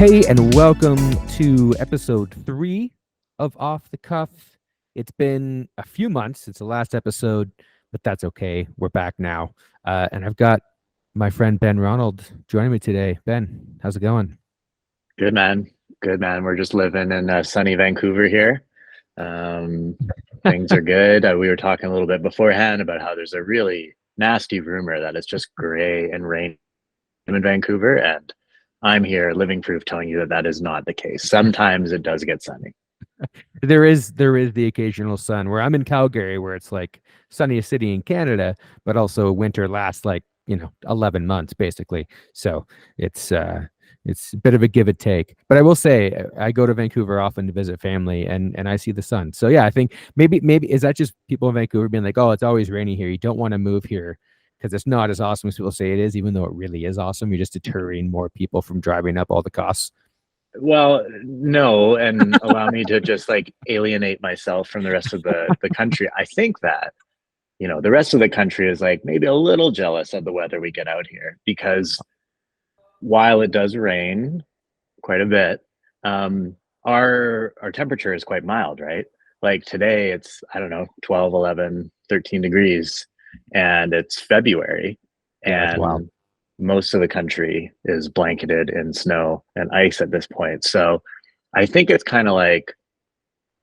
Hey, and welcome to episode 3 of Off the Cuff. It's been a few months since the last episode, but that's okay. We're back now. And I've got my friend Ben Ronald joining me today. Ben, how's it going? Good man. Good man. We're just living in sunny Vancouver here. Um, Things are good. We were talking a little bit beforehand about how there's a really nasty rumor that it's just gray and rain in Vancouver, and I'm here living proof telling you that that is not the case. Sometimes it does get sunny. There is the occasional sun where I'm in Calgary, where it's like sunniest city in Canada, but also winter lasts like 11 months basically. So it's a bit of a give and take. But I will say I go to Vancouver often to visit family, and I see the sun. So yeah, I think maybe is that just people in Vancouver being like, oh, it's always rainy here, you don't want to move here because it's not as awesome as people say it is, even though it really is awesome. You're just deterring more people from driving up all the costs. Well, no, and allow me to just like alienate myself from the rest of the country. I think that the rest of the country is like maybe a little jealous of the weather we get out here because while it does rain quite a bit, our temperature is quite mild, right? Like today it's, I don't know, 12, 11, 13 degrees, and it's February, Yeah, it's wild. and most of the country is blanketed in snow and ice at this point. So I think it's kind of like,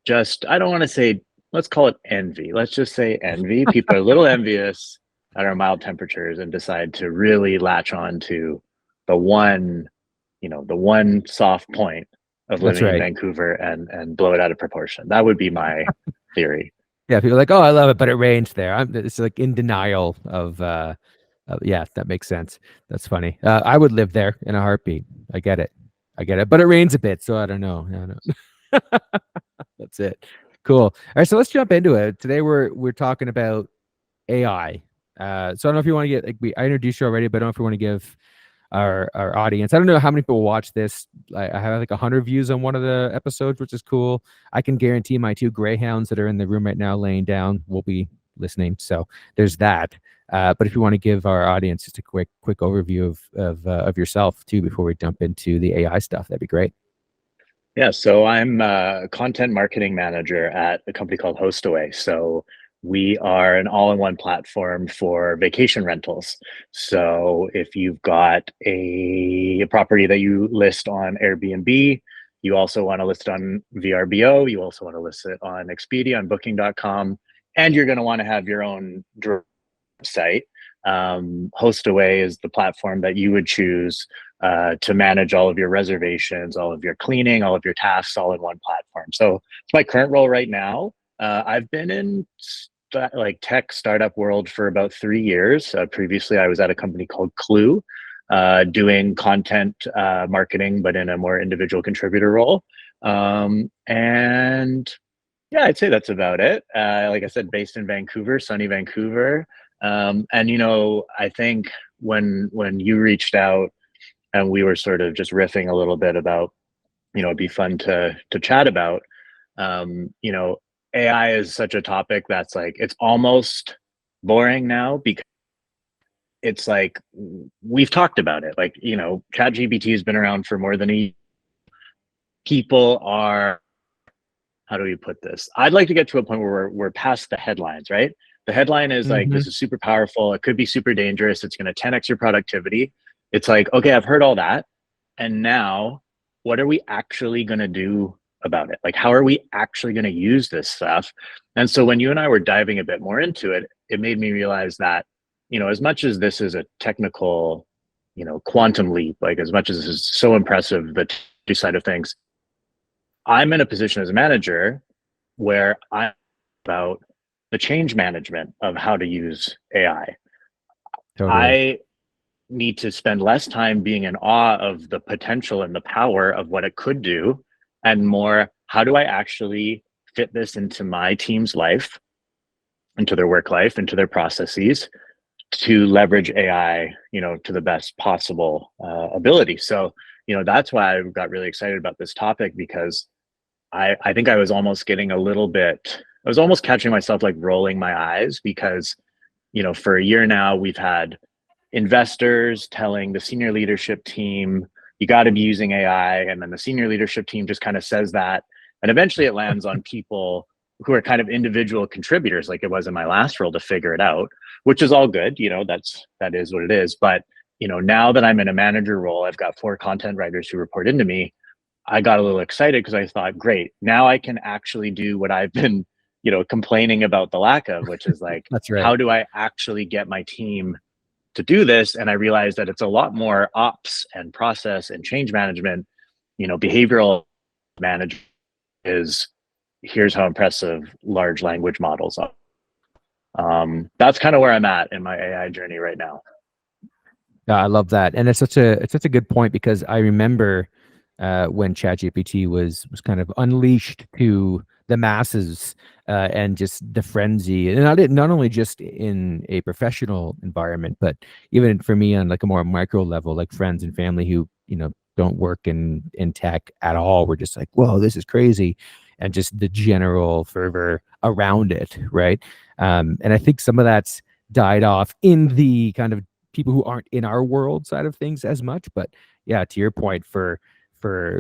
just, I don't want to say, let's call it envy. Let's just say envy. People are a little envious at our mild temperatures and decide to really latch on to the one, the one soft point of That's living in right. Vancouver and blow it out of proportion. That would be my theory. Yeah, people are like, oh, I love it, but it rains there. It's like in denial yeah, that makes sense. That's funny. I would live there in a heartbeat. I get it. I get it. But it rains a bit, so I don't know. I don't know. That's it. Cool. All right, so let's jump into it. Today we're talking about AI. So I don't know if you want to get I introduced you already, but I don't know if you want to give our audience. I don't know how many people watch this. I have like 100 views on one of the episodes, which is cool. I can guarantee my two greyhounds that are in the room right now laying down will be listening. So there's that. But if you want to give our audience just a quick overview of yourself too before we jump into the AI stuff, that'd be great. Yeah, so I'm a content marketing manager at a company called Hostaway. So we are an all-in-one platform for vacation rentals. So if you've got a property that you list on Airbnb, you also want to list it on VRBO, you also want to list it on Expedia, on Booking.com, and you're going to want to have your own site. Hostaway is the platform that you would choose to manage all of your reservations, all of your cleaning, all of your tasks, all in one platform. So it's my current role right now. I've been in like tech startup world for about 3 years. Previously, I was at a company called Clue, doing content marketing, but in a more individual contributor role. And yeah, I'd say that's about it. Like I said, based in Vancouver, sunny Vancouver. And I think when you reached out and we were sort of just riffing a little bit about, it'd be fun to chat about. AI is such a topic that's like it's almost boring now because it's like we've talked about it. Like ChatGPT has been around for more than a people are. How do we put this? I'd like to get to a point where we're past the headlines, right? The headline is like, Mm-hmm. this is super powerful. It could be super dangerous. It's going to 10x your productivity. It's like, okay, I've heard all that. And now what are we actually going to do about it? Like, how are we actually going to use this stuff? And so when you and I were diving a bit more into it, it made me realize that, as much as this is a technical, quantum leap, like as much as this is so impressive, the side of things, I'm in a position as a manager where I'm about the change management of how to use AI. Totally. I need to spend less time being in awe of the potential and the power of what it could do, and more, how do I actually fit this into my team's life, into their work life, into their processes to leverage AI, to the best possible ability. So, that's why I got really excited about this topic because I think I was almost getting a little bit, I was almost catching myself like rolling my eyes because, for a year now, we've had investors telling the senior leadership team you got to be using AI. And then the senior leadership team just kind of says that. And eventually it lands on people who are kind of individual contributors, like it was in my last role, to figure it out, which is all good. That is what it is. But, now that I'm in a manager role, I've got 4 content writers who report into me. I got a little excited because I thought, great, now I can actually do what I've been, complaining about the lack of, which is like, That's right. how do I actually get my team to do this? And I realized that it's a lot more ops and process and change management, behavioral management is, here's how impressive large language models are. That's kind of where I'm at in my AI journey right now. Yeah, I love that, and it's such a good point, because I remember when ChatGPT was kind of unleashed to the masses, and just the frenzy, and not only just in a professional environment, but even for me on like a more micro level, like friends and family who don't work in tech at all. We're just like, whoa, this is crazy, and just the general fervor around it, right? And I think some of that's died off in the kind of people who aren't in our world side of things as much. But yeah, to your point, for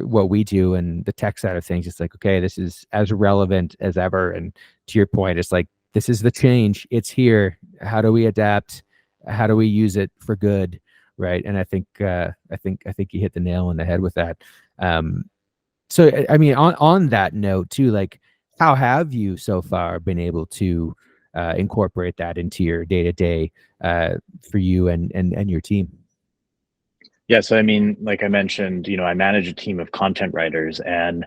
what we do and the tech side of things, it's like, okay, this is as relevant as ever. And to your point, it's like, this is the change, it's here, how do we adapt, how do we use it for good, right? And I think you hit the nail on the head with that. So I mean, on that note too, like, how have you so far been able to incorporate that into your day to day, for you and your team? Yeah. So, I mean, like I mentioned, I manage a team of content writers, and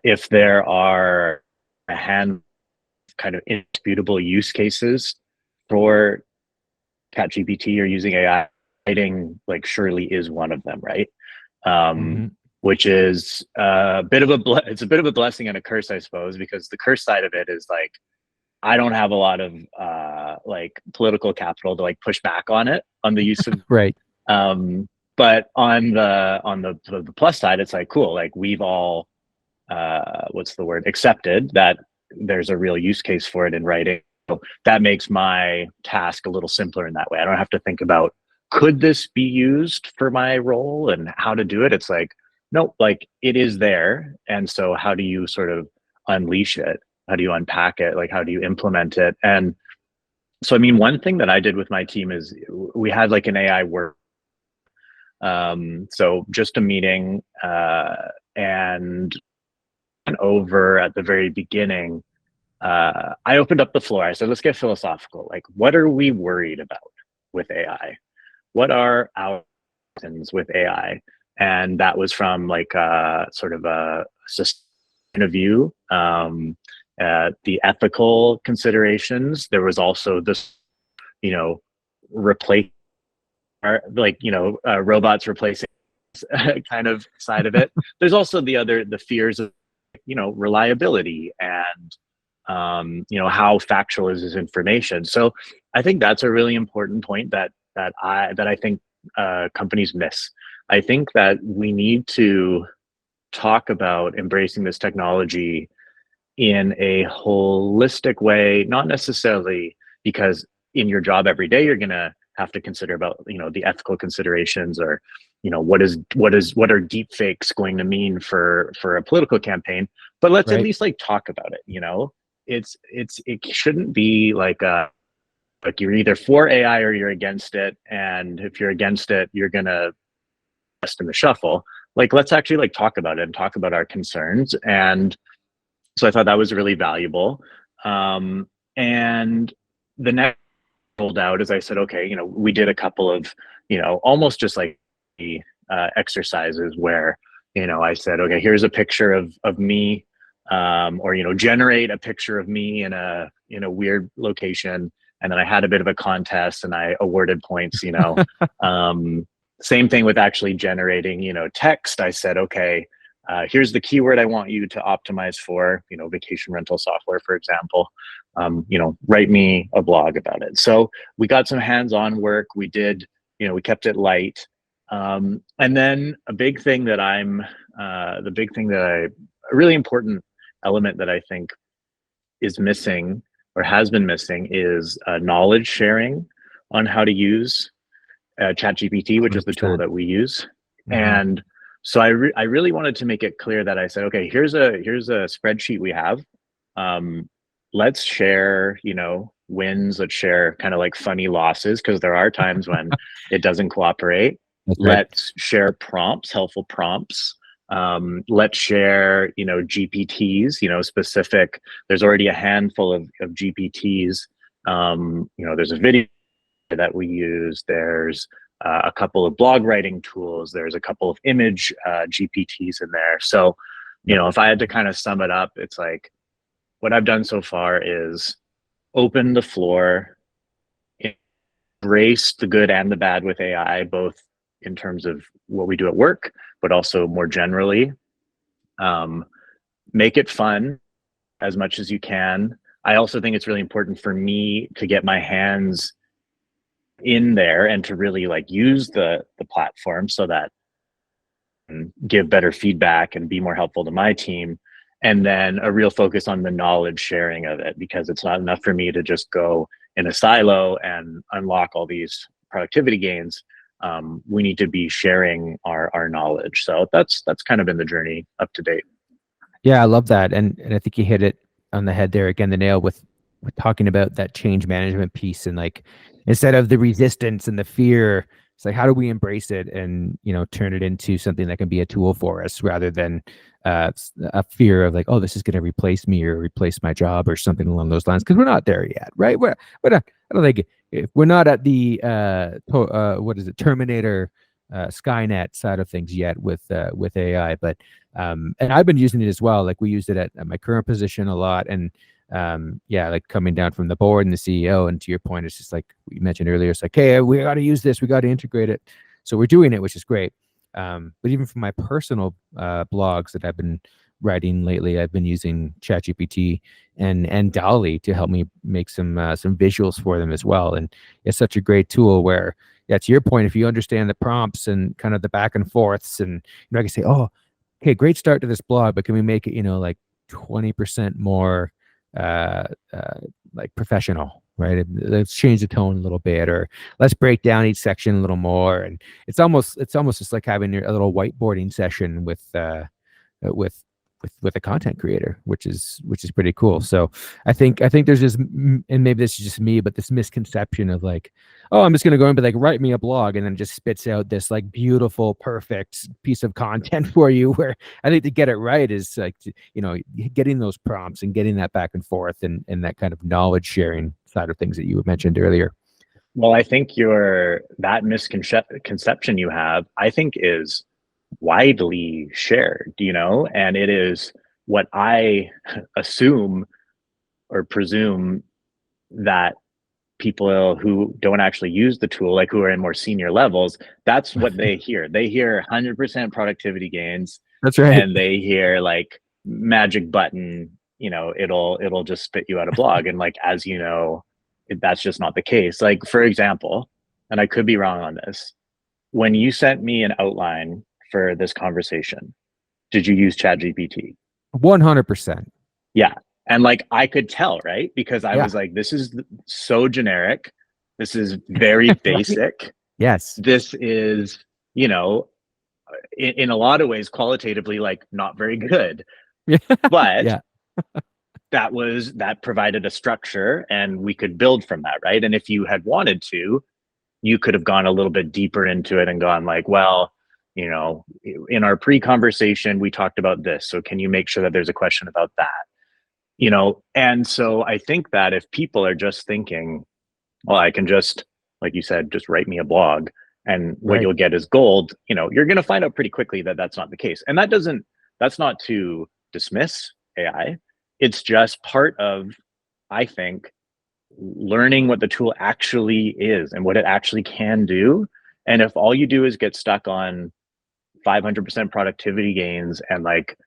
if there are a hand kind of indisputable use cases for ChatGPT or using AI, writing like surely is one of them, right? Um, Hmm. which is it's a bit of a blessing and a curse, I suppose, because the curse side of it is like, I don't have a lot of like political capital to like push back on the use of. Right. Um, but on the plus side, it's like, cool, like we've all what's the word, accepted that there's a real use case for it in writing. So that makes my task a little simpler in that way. I don't have to think about, could this be used for my role and how to do it. It's like, nope, like it is there. And so how do you sort of unleash it? How do you unpack it? Like, how do you implement it? And so, I mean, one thing that I did with my team is we had like an AI work. So just a meeting, and over at the very beginning, I opened up the floor. I said, let's get philosophical. Like, what are we worried about with AI? What are our concerns with AI? And that was from like sort of a system point of view, the ethical considerations. There was also this, you know, replace robots replacing kind of side of it. There's also the fears of reliability and how factual is this information. So I think that's a really important point that I think companies miss. I think that we need to talk about embracing this technology in a holistic way, not necessarily because in your job every day you're going to have to consider about the ethical considerations, or what are deep fakes going to mean for a political campaign, but let's at Right. least like talk about it. It shouldn't be like you're either for AI or you're against it, and if you're against it you're going to rest in the shuffle. Like, let's actually like talk about it and talk about our concerns. And so I thought that was really valuable. And the next rolled out is I said, okay, we did a couple of, almost just like exercises where, I said, okay, here's a picture of me, or, generate a picture of me in a weird location. And then I had a bit of a contest and I awarded points. Same thing with actually generating, text. I said, okay, here's the keyword I want you to optimize for, vacation rental software, for example. Write me a blog about it. So we got some hands-on work. We did, we kept it light. And then a really important element that I think is missing or has been missing is knowledge sharing on how to use ChatGPT, which is the tool 100%. that we use. Hmm. And so I really wanted to make it clear that I said, okay, here's a spreadsheet we have. Um, let's share, wins. Let's share kind of like funny losses because there are times when it doesn't cooperate. That's right. Let's share prompts, helpful prompts. Let's share, GPTs, specific. There's already a handful of GPTs. There's a video that we use. There's a couple of blog writing tools. There's a couple of image GPTs in there. So, if I had to kind of sum it up, it's like what I've done so far is open the floor, embrace the good and the bad with AI, both in terms of what we do at work, but also more generally. Um, Make it fun as much as you can. I also think it's really important for me to get my hands in there and to really like use the platform so that give better feedback and be more helpful to my team, and then a real focus on the knowledge sharing of it, because it's not enough for me to just go in a silo and unlock all these productivity gains. We need to be sharing our knowledge. So that's kind of been the journey up to date. Yeah, I love that, and I think you hit it on the head there again, the nail with talking about that change management piece, and like instead of the resistance and the fear, it's like how do we embrace it and turn it into something that can be a tool for us rather than a fear of like, oh, this is going to replace me or replace my job or something along those lines, because we're not there yet, right? We're not. I don't think if we're not at the what is it, Terminator, Skynet side of things yet with AI, but and I've been using it as well. Like we used it at my current position a lot, and yeah, like coming down from the board and the CEO. And to your point, it's just like you mentioned earlier, it's like, hey, we got to use this, we got to integrate it. So we're doing it, which is great. But even for my personal blogs that I've been writing lately, I've been using ChatGPT and DALL-E to help me make some visuals for them as well. And it's such a great tool where, yeah, to your point, if you understand the prompts and kind of the back and forths, and I can say, oh, okay, great start to this blog, but can we make it, like 20% more uh, uh, like professional, right? Let's change the tone a little bit, or let's break down each section a little more. And it's almost just like having a little whiteboarding session with with a content creator, which is pretty cool. So I think there's this, and maybe this is just me, but this misconception of like, oh, I'm just gonna go and be like, write me a blog, and then it just spits out this like beautiful, perfect piece of content for you. Where I think to get it right is like, getting those prompts and getting that back and forth, and that kind of knowledge sharing side of things that you mentioned earlier. Well, I think that misconception you have, I think, is widely shared, and it is what I assume or presume that people who don't actually use the tool, like who are in more senior levels, that's what they hear. They hear 100% productivity gains, That's right. and they hear like magic button, it'll just spit you out a blog. And like, as you know, that's just not the case. Like, for example, and I could be wrong on this, when you sent me an outline for this conversation, did you use ChatGPT? 100%. Yeah. And like I could tell, right? Because I Yeah. was like, this is so generic. This is very Right. basic. Yes. This is, you know, in a lot of ways, qualitatively, like not very good. Yeah. But Yeah. that provided a structure and we could build from that, right? And if you had wanted to, you could have gone a little bit deeper into it and gone like, well, in our pre-conversation, we talked about this. So can you make sure that there's a question about that? And so I think that if people are just thinking, well, I can just, like you said, just write me a blog and what Right. you'll get is gold, you're going to find out pretty quickly that that's not the case. And that's not to dismiss AI. It's just part of, I think, learning what the tool actually is and what it actually can do. And if all you do is get stuck on 500% productivity gains and like,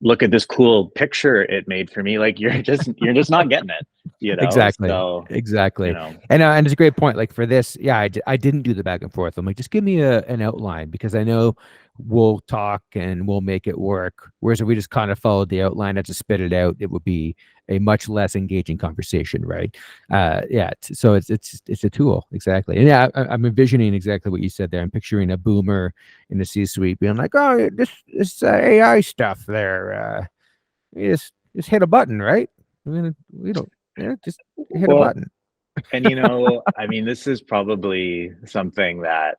look at this cool picture it made for me, like you're just not getting it, Exactly. so you Exactly. know And it's a great point. Like for this, yeah, I didn't do the back and forth. I'm like, just give me an outline, because I know we'll talk and we'll make it work. Whereas if we just kind of followed the outline and just spit it out, it would be a much less engaging conversation, right? Yeah, so it's a tool, exactly. And yeah, I'm envisioning exactly what you said there. I'm picturing a boomer in the C-suite being like, "Oh, this AI stuff there, you just hit a button, right? I mean, we don't, yeah, just hit a Well, button." and I mean, this is probably something that,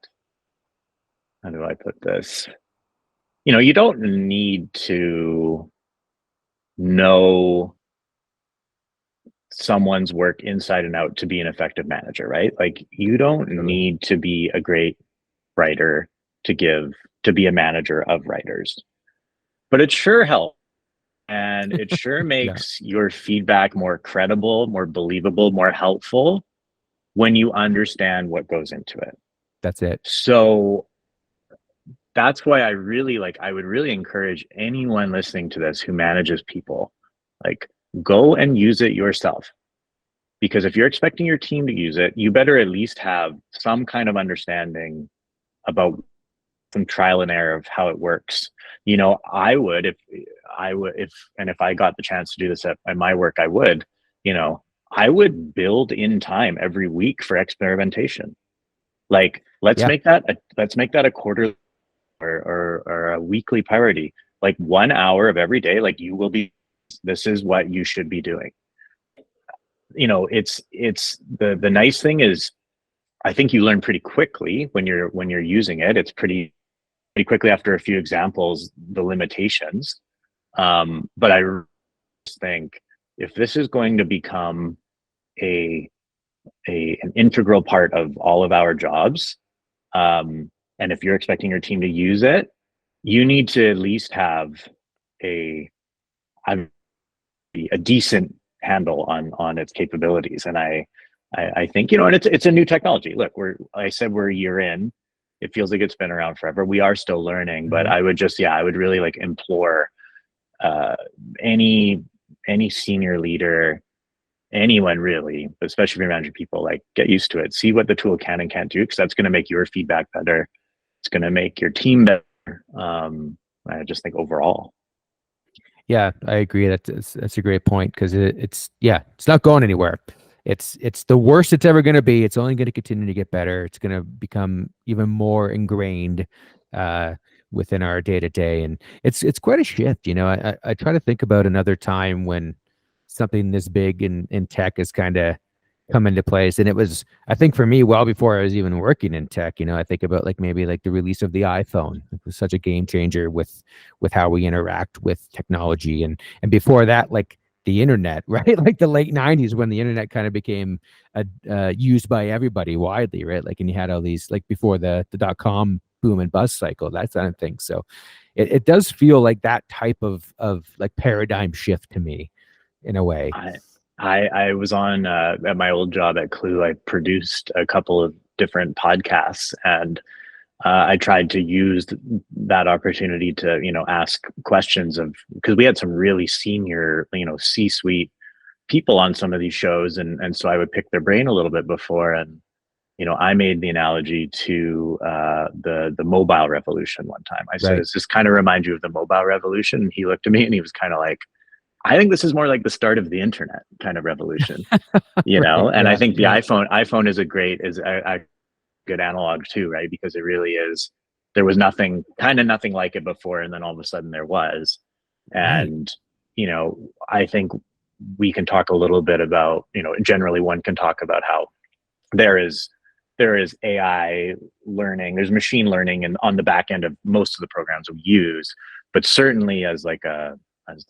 how do I put this? You don't need to know someone's work inside and out to be an effective manager, right? Like you don't Totally. need to be a great writer to be a manager of writers. But it sure helps. And it sure Yeah, makes your feedback more credible, more believable, more helpful when you understand what goes into it. that's it. So that's why I would really encourage anyone listening to this who manages people, like go and use it yourself. Because if you're expecting your team to use it, you better at least have some kind of understanding about some trial and error of how it works. I would, if I got the chance to do this at my work, you know, I would build in time every week for experimentation. Like, Yeah, let's make that a quarter or a weekly priority. Like 1 hour of every day, like you will be, this is what you should be doing. It's the nice thing is I think you learn pretty quickly when you're using it. It's pretty quickly after a few examples, the limitations. But I think if this is going to become a, an integral part of all of our jobs, and if you're expecting your team to use it, you need to at least have a a decent handle on its capabilities. And I think and it's a new technology. Look, I said we're a year in. It feels like it's been around forever. We are still learning, but mhm. I would really like implore uh, any any senior leader, anyone really, but especially if you're managing people, like get used to it. See what the tool can and can't do, because that's going to make your feedback better. It's going to make your team better. I just think overall. Yeah, I agree. That's a great point because it's yeah, it's not going anywhere. It's the worst it's ever going to be. It's only going to continue to get better. It's going to become even more ingrained uh, within our day to day, and it's quite a shift. I try to think about another time when something this big in tech is kind of come into place. And it was, I think for me, well before I was even working in tech. I think about like maybe like the release of the iPhone. It was such a game changer with how we interact with technology. And before that, like the internet, right? Like the late 90s when the internet kind of became used by everybody widely, right? Like, and you had all these, like before the dot-com boom and bust cycle, that kind of thing. So it does feel like that type of like paradigm shift to me in a way. I I was on at my old job at Clue. I produced a couple of different podcasts, and I tried to use that opportunity to ask questions of, because we had some really senior C-suite people on some of these shows, and so I would pick their brain a little bit before. And I made the analogy to the mobile revolution one time. I said, Right. "Does this kind of remind you of the mobile revolution?" And he looked at me and he was kind of like, "I think this is more like the start of the internet kind of revolution." Right. And I Yeah. think the Yeah. iPhone is a good analog too, right? Because it really is. There was nothing like it before, and then all of a sudden there was. Right. And I think we can talk a little bit about, generally one can talk about how there is AI learning, there's machine learning, and on the back end of most of the programs we use, but certainly as like as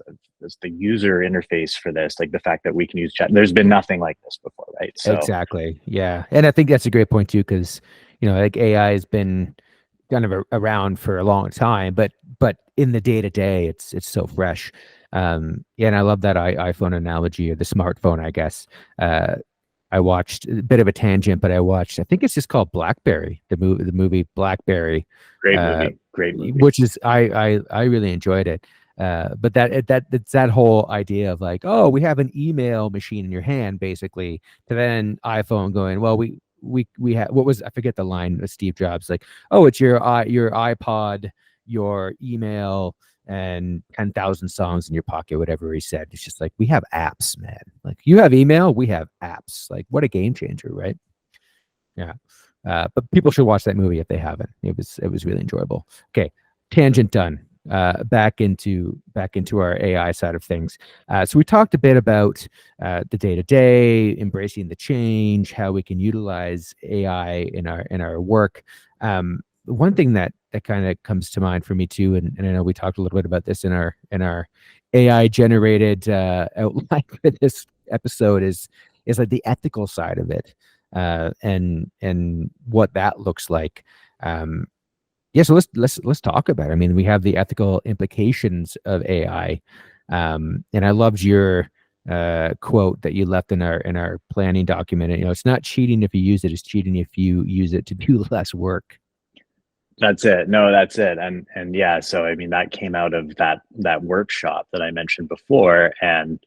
the user interface for this, like the fact that we can use chat, there's been nothing like this before, right? So Exactly. Yeah. And I think that's a great point too, because like AI has been kind of around for a long time, but in the day to day, it's so fresh. Yeah, and I love that iPhone analogy or the smartphone, I guess. Uh, I watched a bit of a tangent, but I think it's just called Blackberry, the movie Blackberry, great uh, movie, great movie. which is I really enjoyed it. But it's that whole idea of like, oh, we have an email machine in your hand, basically, to then iPhone going, well, we have, what was, I forget the line with Steve Jobs, like, oh, it's your iPod, your email, and 10,000 songs in your pocket, whatever he said. It's just like, we have apps, man. Like, you have email, we have apps. Like, what a game changer, right? Yeah. But people should watch that movie if they haven't. It was really enjoyable. Okay, tangent done. Back into our AI side of things. So we talked a bit about the day to day, embracing the change, how we can utilize AI in our work. One thing that kind of comes to mind for me too, and I know we talked a little bit about this in our AI generated outline for this episode is like the ethical side of it, and what that looks like. Yeah, so let's talk about it. I mean, we have the ethical implications of AI, and I loved your quote that you left in our planning document. You know, it's not cheating if you use it; it's cheating if you use it to do less work. That's it. No, that's it. And yeah, so I mean that came out of that workshop that I mentioned before, and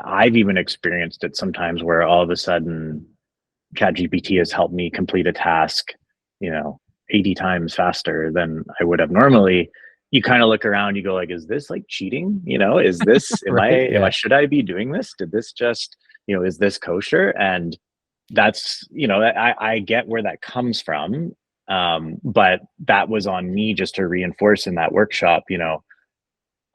I've even experienced it sometimes where all of a sudden ChatGPT has helped me complete a task, you know, 80 times faster than I would have normally. You kind of look around, you go like, is this like cheating? Is this, Right? Yeah, should I be doing this? Did this just, is this kosher? And that's, I get where that comes from. But that was on me just to reinforce in that workshop,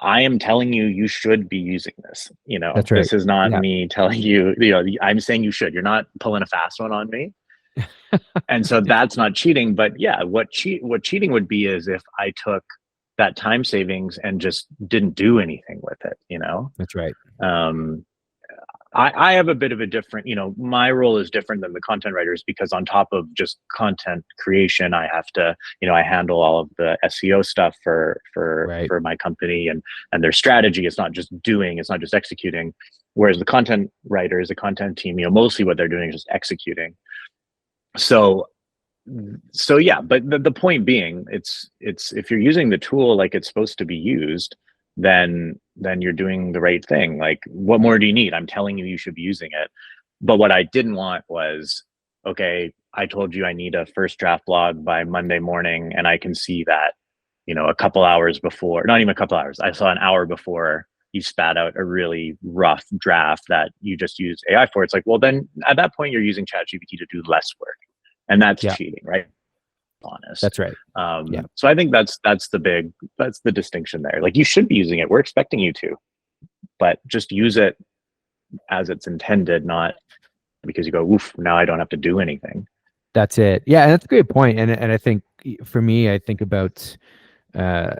I am telling you, you should be using this. that's right. This is not Yeah, me telling you, I'm saying you should. You're not pulling a fast one on me. And so that's not cheating. But yeah, what cheating would be is if I took that time savings and just didn't do anything with it. that's right. Um, I have a bit of a different, my role is different than the content writers because on top of just content creation, I have to, I handle all of the SEO stuff Right. for my company and their strategy. It's not just doing, it's not just executing. Whereas the content writers, the content team, mostly what they're doing is just executing. So yeah, but the point being, it's if you're using the tool like it's supposed to be used, then you're doing the right thing. Like, what more do you need? I'm telling you, you should be using it. But what I didn't want was, okay, I told you I need a first draft blog by Monday morning, and I can see that, a couple hours before, not even a couple hours, I saw an hour before you spat out a really rough draft that you just used AI for. It's like, well, then at that point, you're using ChatGPT to do less work, and that's Yeah, cheating, right? Honest. that's right. Yeah, So I think that's the distinction there. Like, you should be using it. We're expecting you to, but just use it as it's intended, not because you go, oof, now I don't have to do anything. that's it. Yeah, and that's a great point. And I think for me, I think about uh,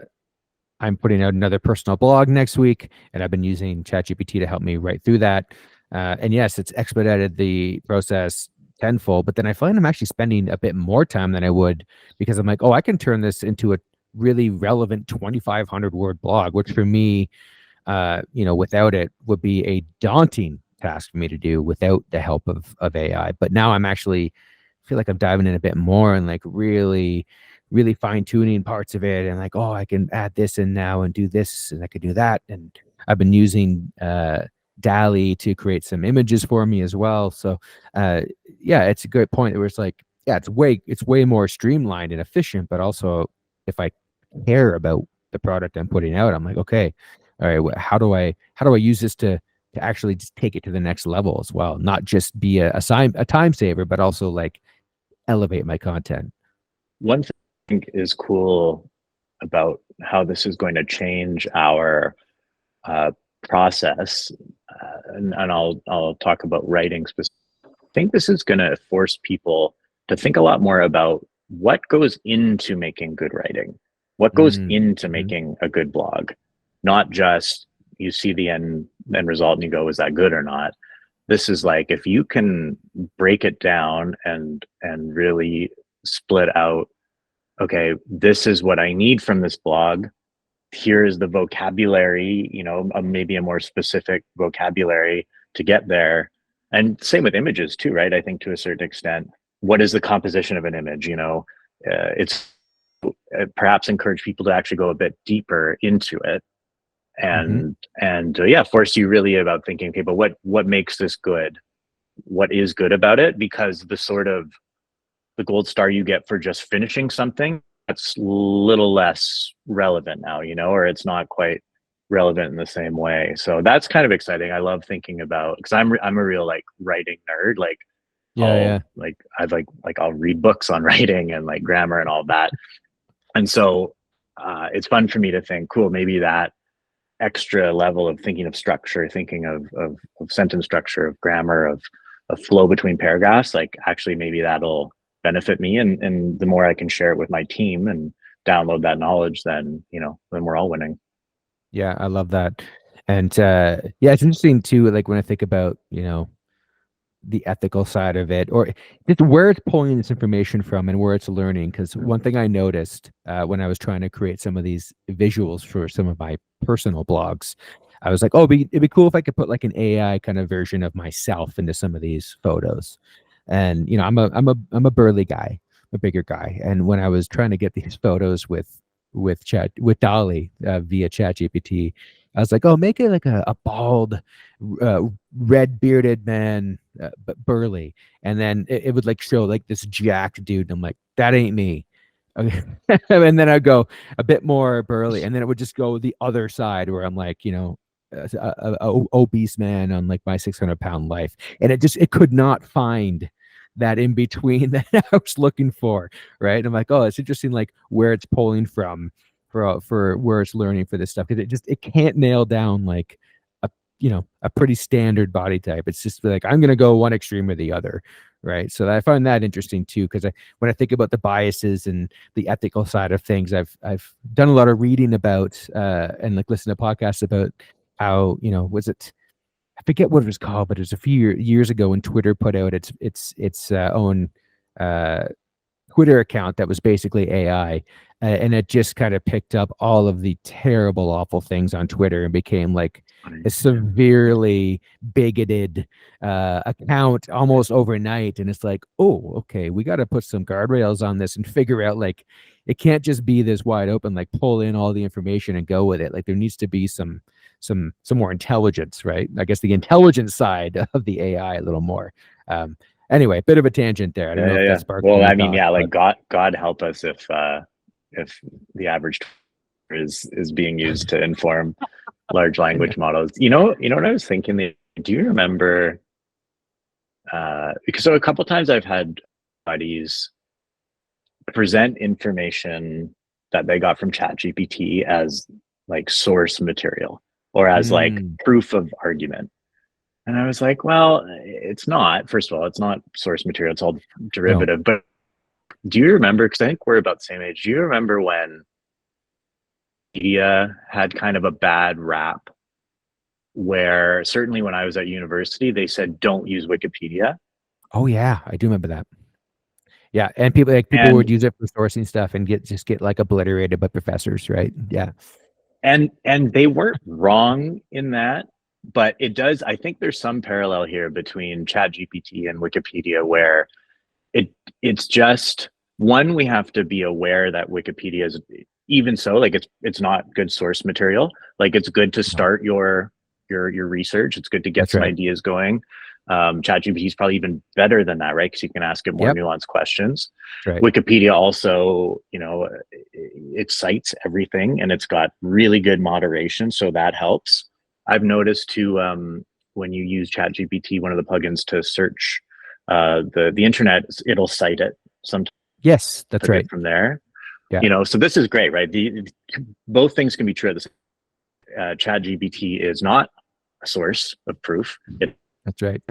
I'm putting out another personal blog next week, and I've been using ChatGPT to help me write through that. And yes, it's expedited the process tenfold, but then I find I'm actually spending a bit more time than I would because I'm like, oh, I can turn this into a really relevant 2,500 word blog, which for me, without it would be a daunting task for me to do without the help of AI. But now I'm actually feel like I'm diving in a bit more and like really fine tuning parts of it and like, oh, I can add this in now and do this and I could do that. And I've been using DALI to create some images for me as well. So yeah, it's a good point where it's like, yeah, it's way more streamlined and efficient, but also if I care about the product I'm putting out, I'm like, okay, all right, how do I use this to actually just take it to the next level as well, not just be a time saver, but also like elevate my content. One thing I think is cool about how this is going to change our uh, process, and I'll talk about writing specifically. I think this is going to force people to think a lot more about what goes into making good writing, what goes into Mm-hmm. making a good blog, not just you see the end result and you go, is that good or not? This is like, if you can break it down and really split out, okay, this is what I need from this blog, here is the vocabulary, maybe a more specific vocabulary to get there. And same with images too, right? I think to a certain extent, what is the composition of an image? It's perhaps encourage people to actually go a bit deeper into it, Mm-hmm. and yeah, force you really about thinking, okay, but what makes this good? What is good about it? Because the gold star you get for just finishing something that's a little less relevant now, or it's not quite relevant in the same way. So that's kind of exciting. I love thinking about, because I'm a real like writing nerd. Like Yeah, yeah, I'll read books on writing and like grammar and all that. And so it's fun for me to think, cool, maybe that extra level of thinking of structure, thinking of sentence structure, of grammar, of flow between paragraphs, like actually maybe that'll benefit me. And the more I can share it with my team and download that knowledge, then we're all winning. yeah. I love that. And yeah, it's interesting too. Like when I think about, the ethical side of it, or just where it's pulling this information from and where it's learning. Because one thing I noticed when I was trying to create some of these visuals for some of my personal blogs, I was like, oh, it'd be cool if I could put like an AI kind of version of myself into some of these photos. And I'm a burly guy, a bigger guy, and when I was trying to get these photos with Dolly via Chat GPT, I was like, oh, make it like a bald, uh, red bearded man, but burly, and then it would like show like this jacked dude, and I'm like, that ain't me. Okay. And then I'd go a bit more burly, and then it would just go the other side where I'm like, obese man on like my 600-pound life, and it could not find that in between that I was looking for, right? And I'm like, oh, it's interesting, like where it's pulling from for where it's learning for this stuff, because it can't nail down like a a pretty standard body type. It's just like I'm gonna go one extreme or the other, right? So I find that interesting too, because when I think about the biases and the ethical side of things, I've done a lot of reading about and like listen to podcasts about how was it, I forget what it was called, but it was a few years ago when Twitter put out its own uh, Twitter account that was basically AI, and it just kind of picked up all of the terrible, awful things on Twitter and became like a severely bigoted account almost overnight. And it's like, oh, okay, we got to put some guardrails on this and figure out like it can't just be this wide open, like pull in all the information and go with it. Like there needs to be some more intelligence, right? I guess the intelligence side of the AI a little more. Anyway, bit of a tangent there. I don't know if that sparked Well, any I mean, thoughts, yeah, but like God help us if the average is being used to inform large language models. You know what I was thinking? Do you remember? Because so a couple times I've had buddies present information that they got from ChatGPT as like source material or as like mm, proof of argument. And I was like, well, it's not. First of all, it's not source material, it's all no. derivative. But do you remember? Because I think we're about the same age. Do you remember when media had kind of a bad rap where certainly when I was at university, they said, don't use Wikipedia. Oh yeah, I do remember that. Yeah, and people And would use it for sourcing stuff and get like obliterated by professors, right? Yeah. and they weren't wrong in that, but it does, I think there's some parallel here between ChatGPT and Wikipedia where it it's just one, we have to be aware that Wikipedia is, even so, like it's not good source material. Like it's good to No, start your research. It's good to get that's some right. ideas going. ChatGPT is probably even better than that, right? Because you can ask it more Yep, nuanced questions. that's right. Wikipedia also, it cites everything and it's got really good moderation, so that helps. I've noticed too, when you use ChatGPT, one of the plugins to search the internet, it'll cite it sometimes, Yes, that's took right. it from there. Yeah, So this is great, right? Both things can be true at the same. ChatGPT is not a source of proof. that's right.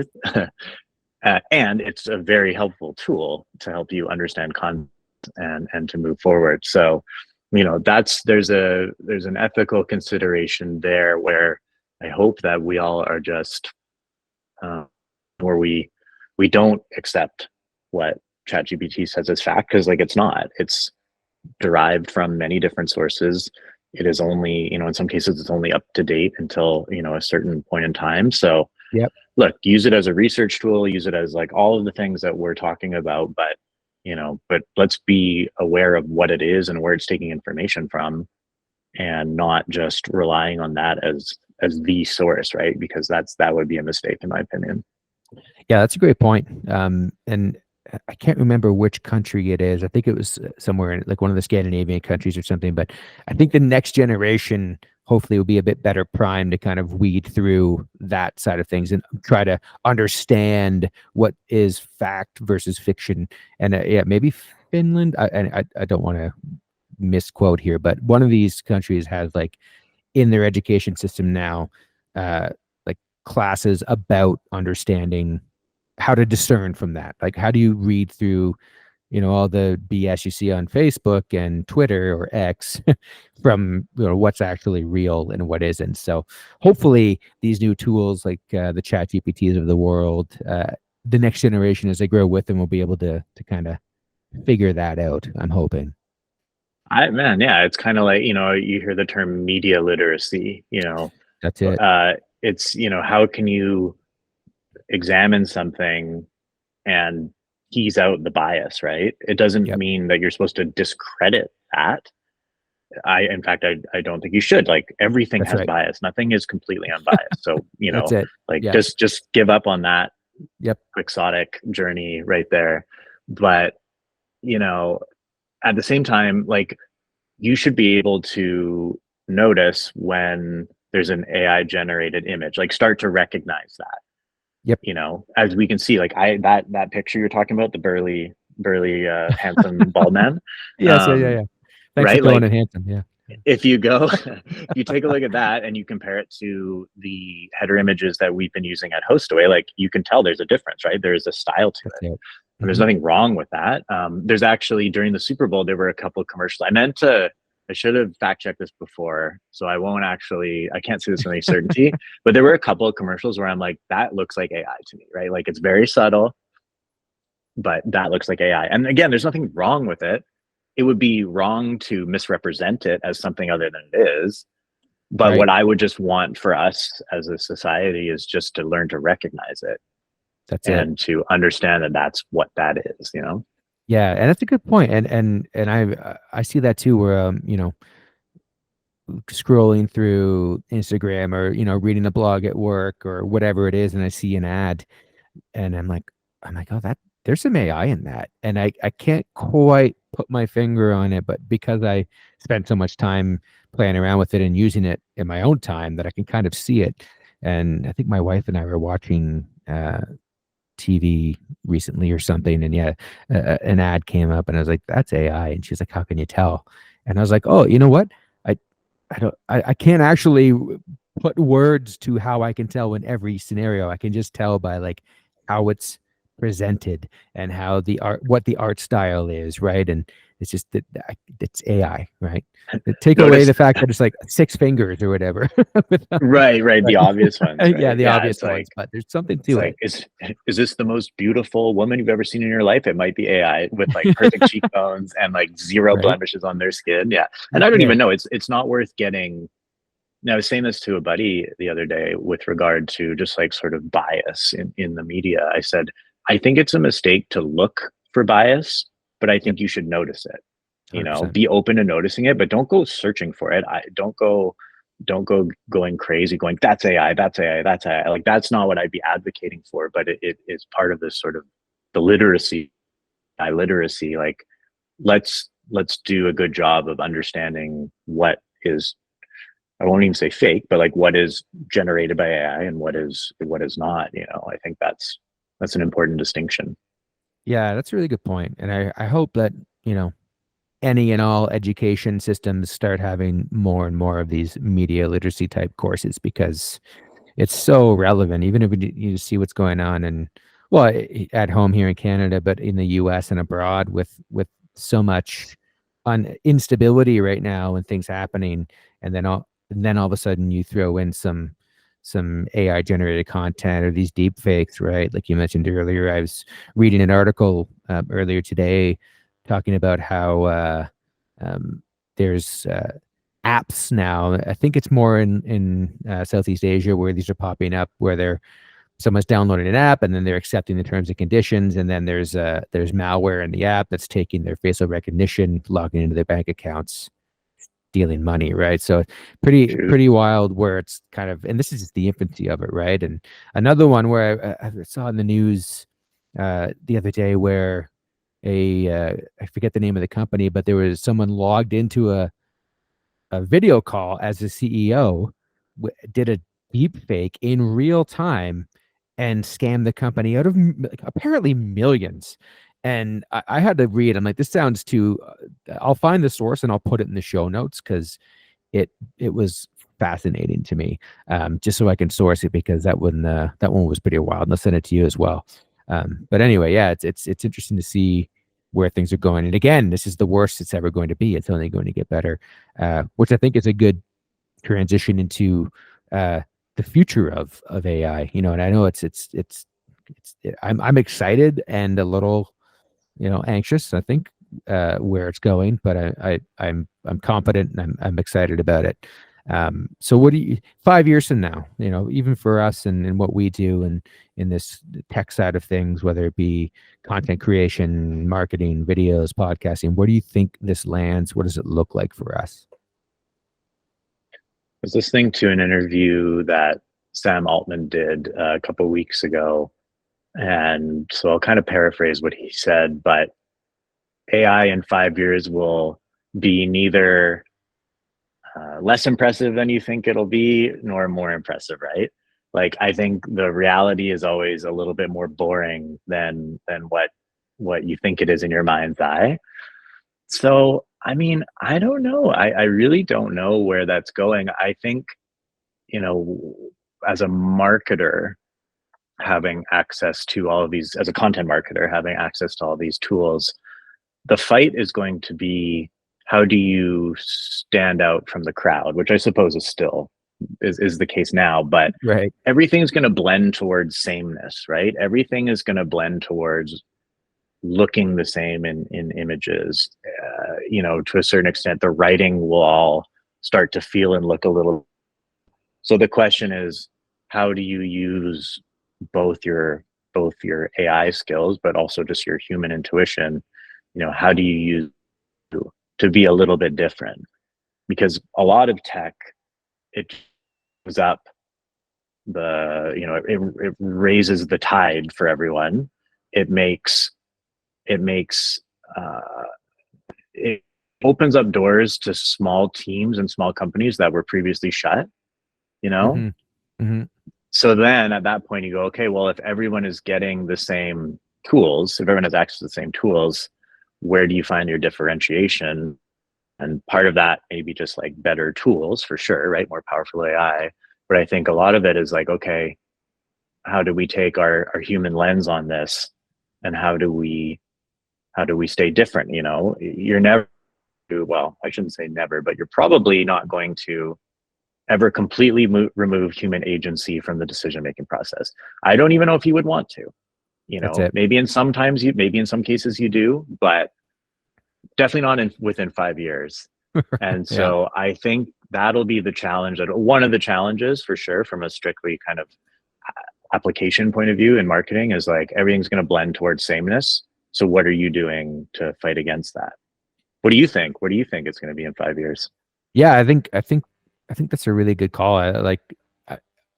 And it's a very helpful tool to help you understand content and to move forward. So, there's an ethical consideration there where I hope that we all are just where we don't accept what ChatGPT says as fact, because like it's not. It's derived from many different sources. It is only, in some cases, it's only up to date until, a certain point in time. So Yep. look, use it as a research tool, use it as like all of the things that we're talking about, but let's be aware of what it is and where it's taking information from and not just relying on that as the source, right? Because that would be a mistake in my opinion. Yeah, that's a great point. And I can't remember which country it is. I think it was somewhere in like one of the Scandinavian countries or something. But I think the next generation hopefully will be a bit better primed to kind of weed through that side of things and try to understand what is fact versus fiction. And yeah, maybe Finland. I don't want to misquote here, but one of these countries has like in their education system now, uh, like classes about understanding how to discern from that. Like, how do you read through, all the BS you see on Facebook and Twitter or X from, what's actually real and what isn't. So hopefully these new tools like the chat GPTs of the world, the next generation as they grow with them will be able to kind of figure that out. I'm hoping. Man, yeah, it's kind of like, you hear the term media literacy, That's it. it's, how can you examine something and tease out the bias, right? It doesn't Yep. mean that you're supposed to discredit that. In fact, I don't think you should. Like everything That's has right. bias. Nothing is completely unbiased. So, That's it. like Yeah. just give up on that Yep. quixotic journey right there. But, you know, at the same time, like you should be able to notice when there's an AI generated image, like start to recognize that, Yep. as we can see, like that picture you're talking about, the burly, handsome bald man. Yes. Yeah. Yeah. Um, Yeah. Thanks for right? calling Like it handsome. Yeah. if you go, if you take a look at that and you compare it to the header images that we've been using at Hostaway, like you can tell there's a difference, right? There's a style to That's it. it. And there's Hmm. nothing wrong with that. There's actually during the Super Bowl, there were a couple of commercials. I should have fact checked this before, so I can't say this with any certainty, but there were a couple of commercials where I'm like, that looks like AI to me, right? Like it's very subtle, but that looks like AI. And again, there's nothing wrong with it. It would be wrong to misrepresent it as something other than it is. But Right. what I would just want for us as a society is just to learn to recognize it That's it. and to understand that that's what that is. Yeah, and that's a good point. And I see that too, where scrolling through Instagram or reading a blog at work or whatever it is, and I see an ad, and I'm like, oh, that there's some AI in that, and I can't quite put my finger on it, but because I spent so much time playing around with it and using it in my own time, that I can kind of see it. And I think my wife and I were watching TV recently or something, and yeah, an ad came up, and I was like, "That's AI," and she's like, "How can you tell?" And I was like, "Oh, you know what? I I can't actually put words to how I can tell in every scenario. I can just tell by like how it's presented and how the art, what the art style is, right? And it's just that it's AI, right? Take away Notice, the fact that it's like six fingers or whatever, right, but the obvious ones, yeah, right? the Yeah, obvious it's like ones, but there's something it's to like it. is this the most beautiful woman you've ever seen in your life? It might be AI with like perfect cheekbones and like zero Right? blemishes on their skin. Yeah, and That's I don't it. even know. It's not worth getting. Now, I was saying this to a buddy the other day with regard to just like sort of bias in the media. I said, I think it's a mistake to look for bias, but I Yep, think you should notice it. 100%. Be open to noticing it, but don't go searching for it. I don't go going crazy, going, that's AI, that's AI, that's AI. Like that's not what I'd be advocating for, but it is part of this sort of the literacy, illiteracy. Like let's do a good job of understanding what is, I won't even say fake, but like what is generated by AI and what is not. I think that's an important distinction. Yeah, that's a really good point. And I hope that, you know, any and all education systems start having more and more of these media literacy type courses because it's so relevant, even if you see what's going on and well, at home here in Canada, but in the US and abroad with so much instability right now and things happening. And then all of a sudden you throw in some AI generated content or these deep fakes, right? Like you mentioned earlier, I was reading an article earlier today talking about how um, there's apps now. I think it's more in Southeast Asia where these are popping up, where someone's downloading an app and then they're accepting the terms and conditions, and then there's malware in the app that's taking their facial recognition, logging into their bank accounts, stealing money, right? So Shoot. pretty wild where it's kind of, and this is just the infancy of it, right? And another one where I saw in the news the other day where I forget the name of the company, but there was someone logged into a video call as the CEO, did a deep fake in real time and scammed the company out of like, apparently millions. And I had to read. I'm like, this sounds too. I'll find the source and I'll put it in the show notes because it it was fascinating to me. Just so I can source it because that one was pretty wild. And I'll send it to you as well. But anyway, yeah, it's interesting to see where things are going. And again, this is the worst it's ever going to be. It's only going to get better, which I think is a good transition into uh, the future of AI. You know, and I know I'm excited and a little anxious. I think where it's going, but I'm confident and I'm excited about it. So what do you 5 years from now, even for us and what we do and in this tech side of things, whether it be content creation, marketing, videos, podcasting, where do you think this lands? What does it look like for us? I was listening to an interview that Sam Altman did a couple of weeks ago, and so I'll kind of paraphrase what he said, but AI in 5 years will be neither less impressive than you think it'll be, nor more impressive, right? Like I think the reality is always a little bit more boring than what you think it is in your mind's eye. So I mean, I don't know. I really don't know where that's going. I think, you know, as a marketer, having access to all of these, as a content marketer, having access to all these tools, the fight is going to be how do you stand out from the crowd, which I suppose is still is the case now, but Right. everything's going to blend towards sameness, right? Everything is going to blend towards looking the same in images. To a certain extent, the writing will all start to feel and look a little. So the question is, how do you use both your both your AI skills, but also just your human intuition? How do you use to be a little bit different? Because a lot of tech, it goes up it raises the tide for everyone. It makes uh, it opens up doors to small teams and small companies that were previously shut. You know, Mm-hmm. Mm-hmm. so then at that point you go, okay, well, if everyone is getting the same tools, if everyone has access to the same tools, where do you find your differentiation? And part of that may be just like better tools for sure, right? More powerful AI. But I think a lot of it is like, okay, how do we take our human lens on this, and how do we stay different? You're never, well, I shouldn't say never, but you're probably not going to ever completely remove human agency from the decision making process. I don't even know if you would want to. That's it. Maybe in some cases you do, but definitely not within 5 years. And Yeah. so I think that'll be the challenge, that one of the challenges for sure, from a strictly kind of application point of view in marketing, is like everything's going to blend towards sameness. So what are you doing to fight against that? What do you think? What do you think it's going to be in 5 years? Yeah, I think that's a really good call. I,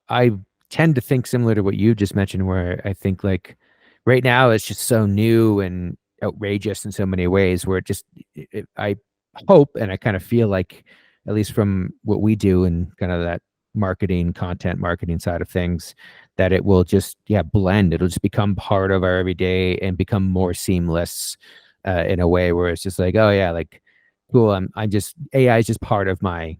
I tend to think similar to what you just mentioned, where I think like right now it's just so new and outrageous in so many ways, where I hope and I kind of feel like, at least from what we do and kind of that content marketing side of things, that it will just blend. It'll just become part of our everyday and become more seamless in a way where it's just like, oh yeah, like cool. I'm just AI is just part of my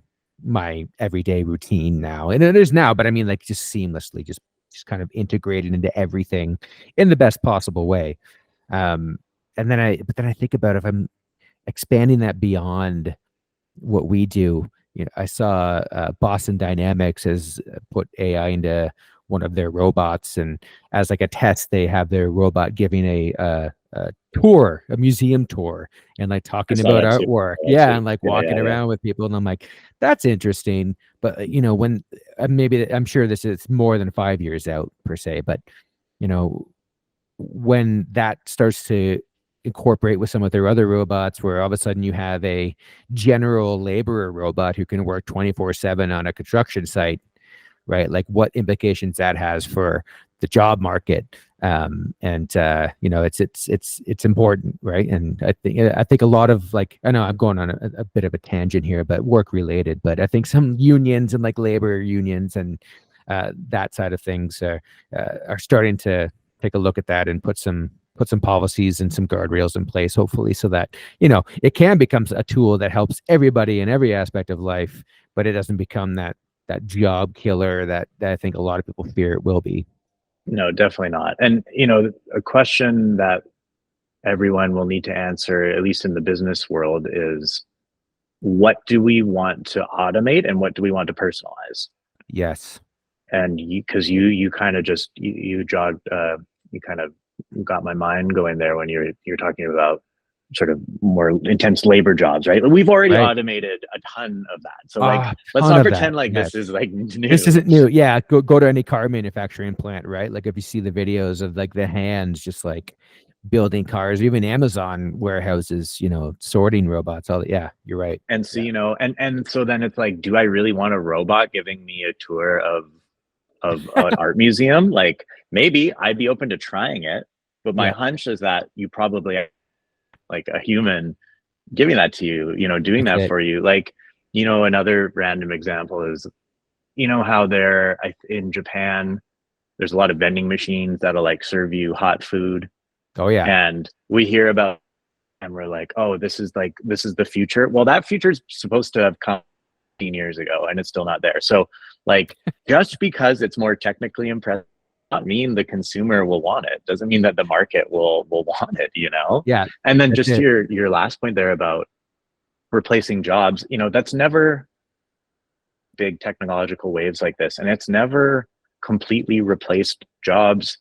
everyday routine now, and it is now. But I mean, like just seamlessly, just kind of integrated into everything in the best possible way. Um, but then I think about if I'm expanding that beyond what we do. I saw Boston Dynamics has put AI into one of their robots, and as like a test, they have their robot giving a tour, a museum tour, and like I talking saw about that too. artwork. Yeah, Yeah, too. and like Yeah, walking yeah, yeah. around with people, and I'm like, that's interesting. But when maybe I'm sure this is more than 5 years out per se, but you know, when that starts to incorporate with some of their other robots, where all of a sudden you have a general laborer robot who can work 24/7 on a construction site, right? Like what implications that has for the job market. And you know, it's important, right? And I think a lot of, like, I know I'm going on a bit of a tangent here, but work related. But I think some unions and like labor unions and that side of things are starting to take a look at that and put some policies and some guardrails in place, hopefully, so that, you know, it can become a tool that helps everybody in every aspect of life, but it doesn't become that job killer that I think a lot of people fear it will be. No, definitely not. And a question that everyone will need to answer, at least in the business world, is what do we want to automate and what do we want to personalize? Yes. And because you kind of just you jogged you kind of got my mind going there when you're talking about sort of more intense labor jobs, right? We've already Right. automated a ton of that, so like Ah, let's ton not of that. pretend like Yes. this is like This new. isn't new. Yeah, go to any car manufacturing plant, right? Like if you see the videos of like the hands just like building cars, even Amazon warehouses, you know, sorting robots. All yeah, you're right. And so Yeah. and so then it's like, do I really want a robot giving me a tour of an art museum? Like, maybe I'd be open to trying it, but my Yeah, hunch is that you probably like a human giving that to you, doing that's that it. for you. Like, another random example is, how there in Japan, there's a lot of vending machines that'll like serve you hot food, Oh yeah. and we hear about and we're like, oh, this is the future. Well, that future is supposed to have come 15 years ago and it's still not there. So like, just because it's more technically impressive not mean the consumer will want it. Doesn't mean that the market will want it. Yeah, And then that's just it. your last point there about replacing jobs, that's never big technological waves like this, and it's never completely replaced jobs.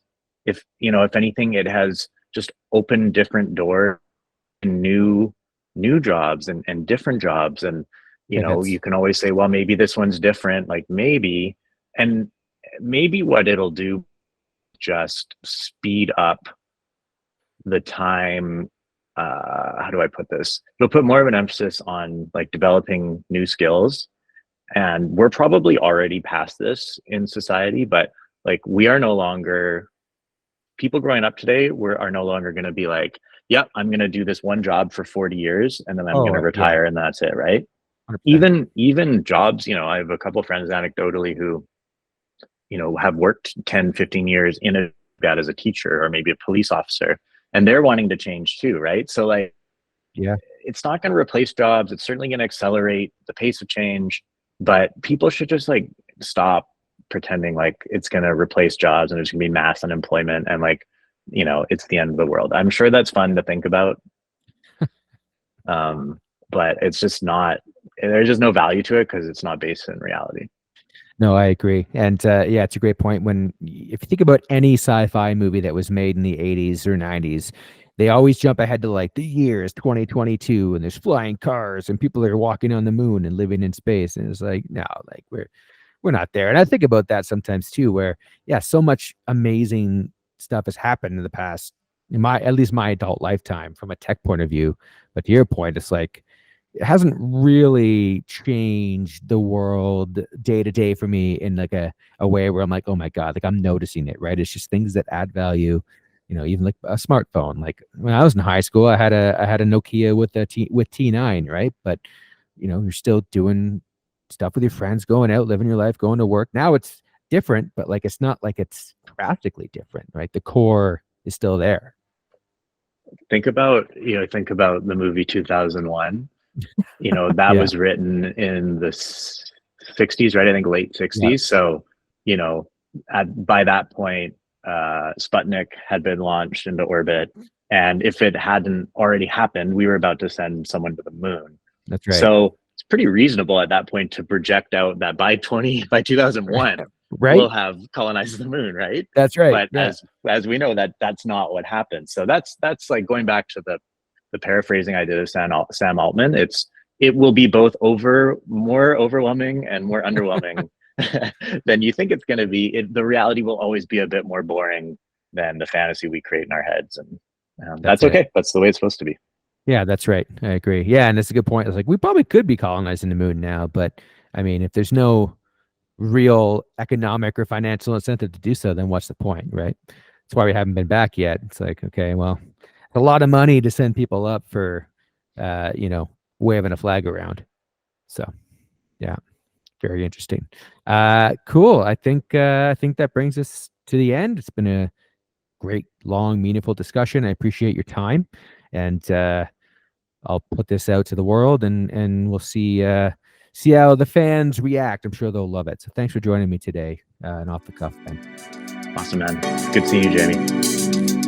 If anything, it has just opened different doors, new jobs and different jobs. And Pivots. you can always say, well, maybe this one's different, like maybe. And maybe what it'll do, just speed up the time. How do I put this? It'll put more of an emphasis on like developing new skills, and we're probably already past this in society. But like, we are no longer people growing up today, are no longer going to be like, yep, I'm going to do this one job for 40 years and then I'm going Oh to yeah, retire and that's it, right? 100%. Even jobs, I have a couple of friends anecdotally who have worked 10, 15 years in a job as a teacher or maybe a police officer, and they're wanting to change too, right? So like, Yeah, it's not going to replace jobs, it's certainly going to accelerate the pace of change, but people should just like stop pretending like it's going to replace jobs and there's going to be mass unemployment and like, it's the end of the world. I'm sure that's fun to think about, um, but it's just not. There's just no value to it because it's not based in reality. no, I agree. And yeah, it's a great point. If you think about any sci-fi movie that was made in the 80s or 90s, they always jump ahead to like the year is 2022 and there's flying cars and people are walking on the moon and living in space. And it's like, no, like we're not there. And I think about that sometimes too, where yeah, so much amazing stuff has happened in the past, in my at least my adult lifetime from a tech point of view. But to your point, it's like it hasn't really changed the world day to day for me in like a way where I'm like, oh my God, like I'm noticing it, right? It's just things that add value, you know, even like a smartphone. Like when I was in high school, I had a Nokia with T9, right? But you know, you're still doing stuff with your friends, going out, living your life, going to work. Now it's different, but like it's not like it's drastically different, right? The core is still there. Think about the movie 2001. That Yeah. was written in the 60s, right? I think late Yeah. 60s. So, you know, by that point, Sputnik had been launched into orbit. And if it hadn't already happened, we were about to send someone to the moon. That's right. So it's pretty reasonable at that point to project out that by 2001, Right. we'll have colonized the moon, right? That's right. But Yeah. as we know, that's not what happened. So that's like going back to the paraphrasing I did of Sam Altman. It will be both more overwhelming and more underwhelming than you think it's going to be. The reality will always be a bit more boring than the fantasy we create in our heads, and That's that's it. okay. That's the way it's supposed to be. Yeah, that's right. I agree. Yeah, and that's a good point. It's like we probably could be colonizing the moon now, but I mean, if there's no real economic or financial incentive to do so, then what's the point, right? That's why we haven't been back yet. It's like, okay, well, a lot of money to send people up for, waving a flag around. So, yeah, very interesting. Cool. I think that brings us to the end. It's been a great, long, meaningful discussion. I appreciate your time, and I'll put this out to the world, and we'll see how the fans react. I'm sure they'll love it. So thanks for joining me today, and Off the Cuff, Ben. Awesome, man. Good seeing you, Jamie.